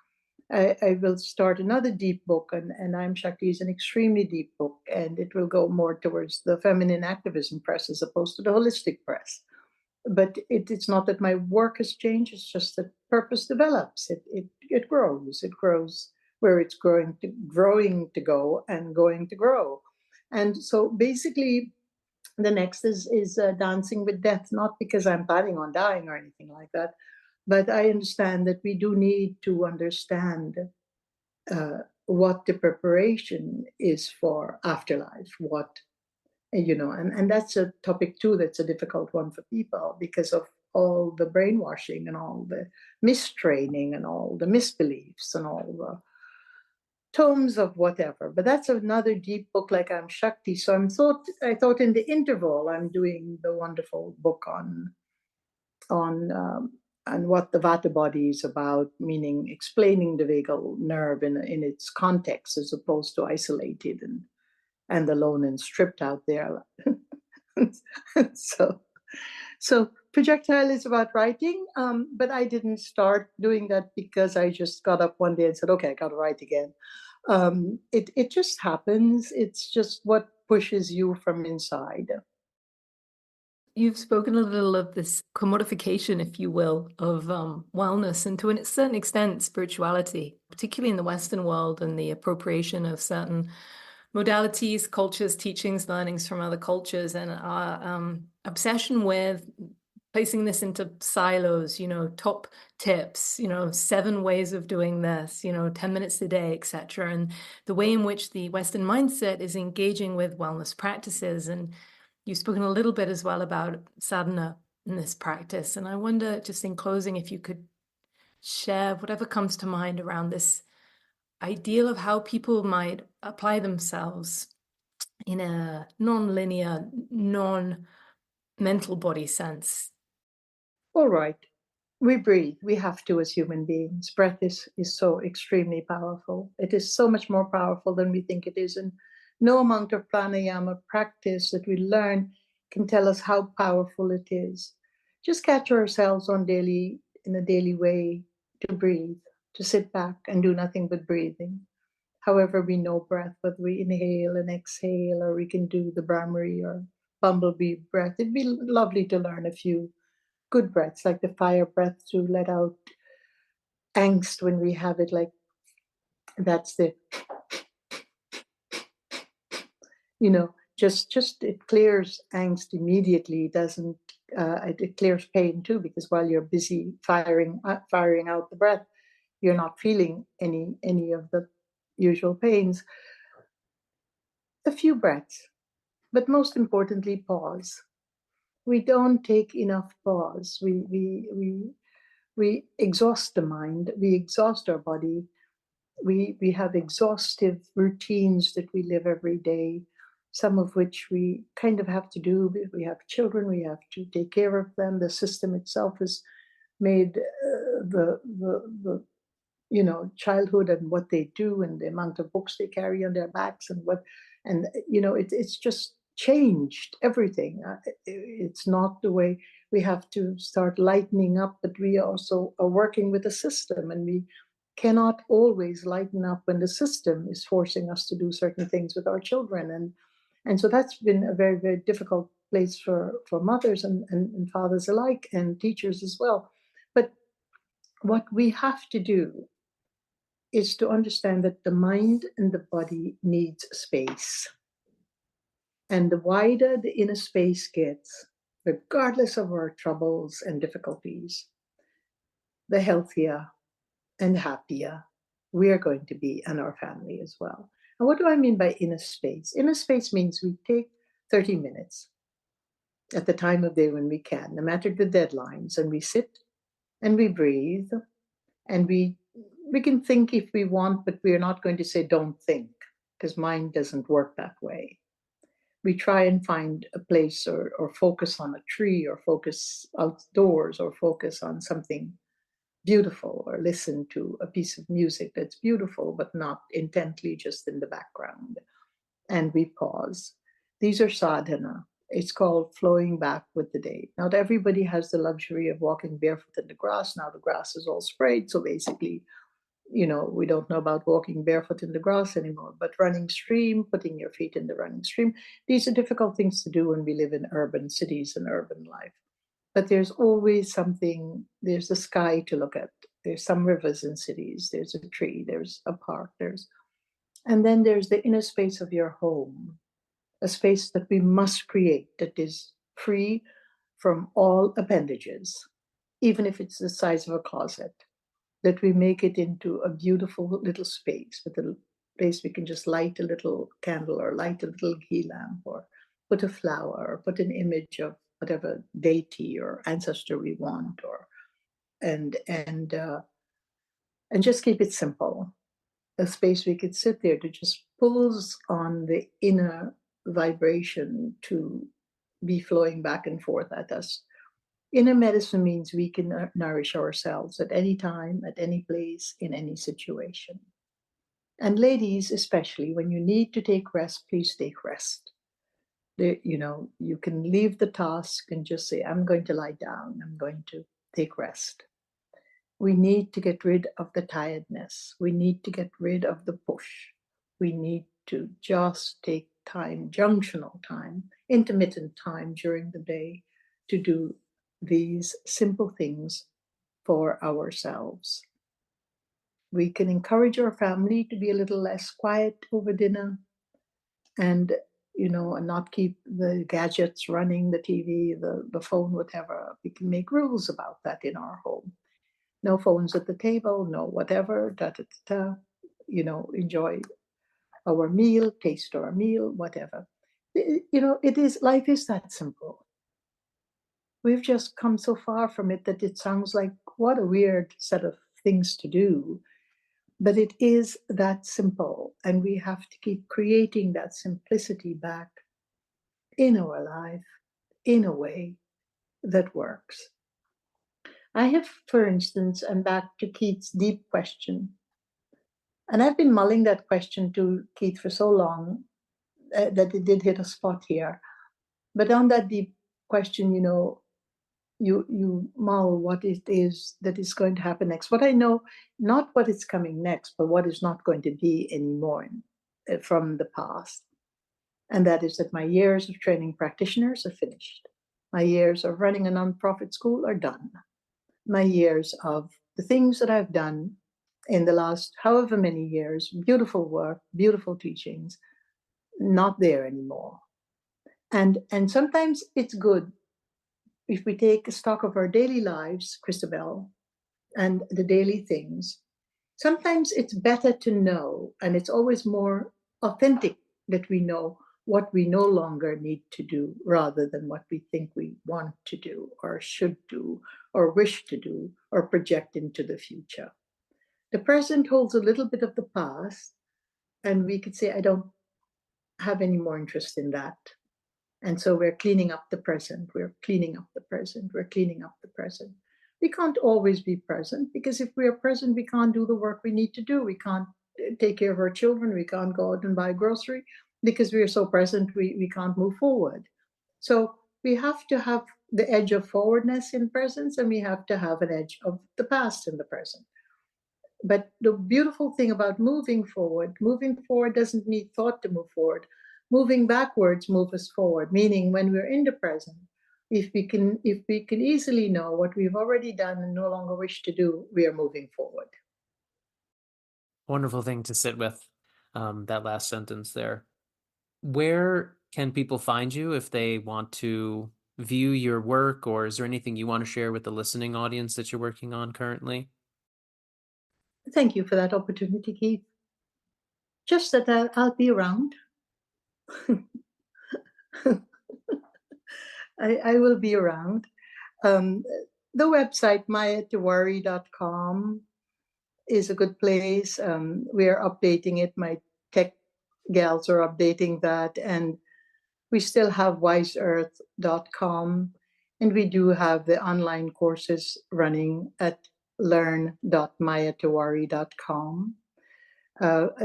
I will start another deep book, and I'm Shakti is an extremely deep book, and it will go more towards the feminine activism press as opposed to the holistic press. But it's not that my work has changed, it's just that purpose develops. It grows. It grows where it's growing to go and going to grow. And so basically, the next is dancing with death, not because I'm planning on dying or anything like that, but I understand that we do need to understand what the preparation is for afterlife, and that's a topic too that's a difficult one for people because of all the brainwashing and all the mistraining and all the misbeliefs and all the tomes of whatever. But that's another deep book, like I'm Shakti. So I thought in the interval I'm doing the wonderful book on what the Vata body is about, meaning explaining the vagal nerve in its context as opposed to isolated and alone and stripped out there. So projectile is about writing, but I didn't start doing that because I just got up one day and said, okay, I got to write again. It just happens. It's just what pushes you from inside. You've spoken a little of this commodification, if you will, of wellness and to a certain extent spirituality, particularly in the Western world, and the appropriation of certain modalities, cultures, teachings, learnings from other cultures, and our obsession with placing this into silos, top tips, 7 ways of doing this, 10 minutes a day, etc. And the way in which the Western mindset is engaging with wellness practices. And you've spoken a little bit as well about sadhana in this practice. And I wonder, just in closing, if you could share whatever comes to mind around this ideal of how people might apply themselves in a non-linear, non-mental body sense. All right. We breathe. We have to as human beings. Breath is so extremely powerful. It is so much more powerful than we think it is. And no amount of pranayama practice that we learn can tell us how powerful it is. Just catch ourselves in a daily way to breathe, to sit back and do nothing but breathing. However we know breath, whether we inhale and exhale, or we can do the Brahmari or bumblebee breath. It'd be lovely to learn a few good breaths, like the fire breath, to let out angst when we have it. Like that's the, just it clears angst immediately. It clears pain too, because while you're busy firing out the breath, you're not feeling any of the usual pains. A few breaths, but most importantly, pause. We don't take enough pause. We exhaust the mind. We exhaust our body. We have exhaustive routines that we live every day, some of which we kind of have to do. We have children, we have to take care of them. The system itself has made the childhood and what they do and the amount of books they carry on their backs it's just changed everything. It's not the way. We have to start lightening up, but we also are working with the system, and we cannot always lighten up when the system is forcing us to do certain things with our children. And so that's been a very, very difficult place for mothers and fathers alike, and teachers as well. But what we have to do is to understand that the mind and the body needs space. And the wider the inner space gets, regardless of our troubles and difficulties, the healthier and happier we are going to be, and our family as well. And what do I mean by inner space? Inner space means we take 30 minutes at the time of day when we can, no matter the deadlines, and we sit And we breathe, and we can think if we want, but we're not going to say don't think, because mind doesn't work that way. We try and find a place or focus on a tree, or focus outdoors, or focus on something beautiful, or listen to a piece of music that's beautiful, but not intently just in the background. And we pause. These are sadhana. It's called flowing back with the day. Not everybody has the luxury of walking barefoot in the grass. Now the grass is all sprayed. So basically, we don't know about walking barefoot in the grass anymore, but running stream, putting your feet in the running stream, these are difficult things to do when we live in urban cities and urban life. But there's always something, there's the sky to look at. There's some rivers in cities, there's a tree, there's a park, and then there's the inner space of your home, a space that we must create that is free from all appendages, even if it's the size of a closet, that we make it into a beautiful little space, with a place we can just light a little candle, or light a little ghee lamp, or put a flower, or put an image of whatever deity or ancestor we want, and just keep it simple. A space we could sit there to just pulls on the inner vibration to be flowing back and forth at us. Inner medicine means we can nourish ourselves at any time, at any place, in any situation. And ladies, especially, when you need to take rest, please take rest. You can leave the task and just say, I'm going to lie down, I'm going to take rest. We need to get rid of the tiredness. We need to get rid of the push. We need to just take time, junctional time, intermittent time during the day, to do these simple things for ourselves. We can encourage our family to be a little less quiet over dinner, and not keep the gadgets running, the TV, the phone, whatever. We can make rules about that in our home. No phones at the table, no whatever, enjoy our meal, taste our meal, whatever. Life is that simple. We've just come so far from it that it sounds like what a weird set of things to do, but it is that simple, and we have to keep creating that simplicity back in our life in a way that works. I have, for instance, and back to Keith's deep question, and I've been mulling that question to Keith for so long that it did hit a spot here. But on that deep question, you mull what it is that is going to happen next. What I know, not what is coming next, but what is not going to be anymore from the past. And that is that my years of training practitioners are finished. My years of running a nonprofit school are done. My years of the things that I've done in the last however many years, beautiful work, beautiful teachings, not there anymore. And sometimes it's good if we take stock of our daily lives, Christabel, and the daily things. Sometimes it's better to know, and it's always more authentic that we know what we no longer need to do, rather than what we think we want to do, or should do, or wish to do, or project into the future. The present holds a little bit of the past, and we could say, I don't have any more interest in that. And so we're cleaning up the present, we're cleaning up the present, we're cleaning up the present. We can't always be present, because if we are present, we can't do the work we need to do. We can't take care of our children, we can't go out and buy grocery, because we are so present, we can't move forward. So we have to have the edge of forwardness in presence, and we have to have an edge of the past in the present. But the beautiful thing about moving forward doesn't need thought to move forward. Moving backwards moves us forward, meaning when we're in the present, if we can easily know what we've already done and no longer wish to do, we are moving forward. Wonderful thing to sit with, that last sentence there. Where can people find you if they want to view your work, or is there anything you want to share with the listening audience that you're working on currently? Thank you for that opportunity, Keith. Just that I'll be around. I will be around. The website, mayatiwari.com, is a good place. We are updating it. My tech gals are updating that. And we still have wiseearth.com. And we do have the online courses running at learn.mayatiwari.com.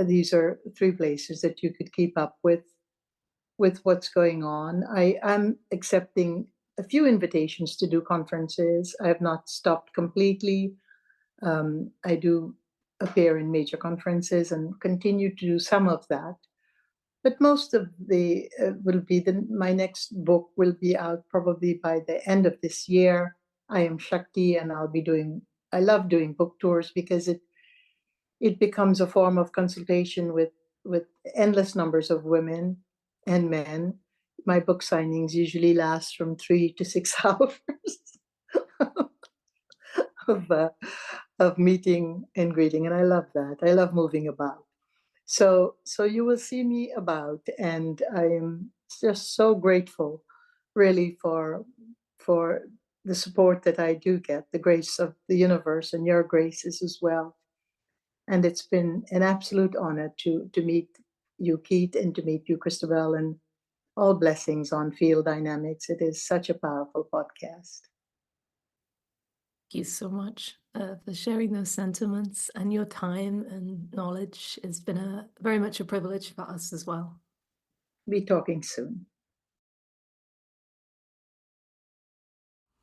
These are 3 places that you could keep up with what's going on. I am accepting a few invitations to do conferences. I have not stopped completely. I do appear in major conferences and continue to do some of that. But most of the my next book will be out probably by the end of this year. I am Shakti, and I love doing book tours because it becomes a form of consultation with endless numbers of women and men. My book signings usually last from 3 to 6 hours of meeting and greeting, and I love that. I love moving about. So you will see me about, and I'm just so grateful, really, for the support that I do get, the grace of the universe and your graces as well. And it's been an absolute honor to meet you, Keith, and to meet you, Christabel, and all blessings on Field Dynamics. It is such a powerful podcast. Thank you so much for sharing those sentiments, and your time and knowledge has been very much a privilege for us as well. Be talking soon.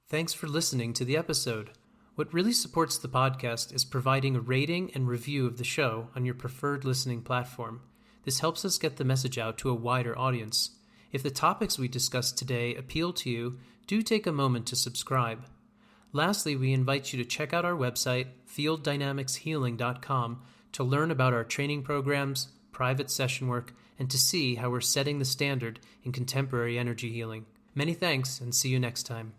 Thanks for listening to the episode. What really supports the podcast is providing a rating and review of the show on your preferred listening platform. This helps us get the message out to a wider audience. If the topics we discussed today appeal to you, do take a moment to subscribe. Lastly, we invite you to check out our website, fielddynamicshealing.com, to learn about our training programs, private session work, and to see how we're setting the standard in contemporary energy healing. Many thanks, and see you next time.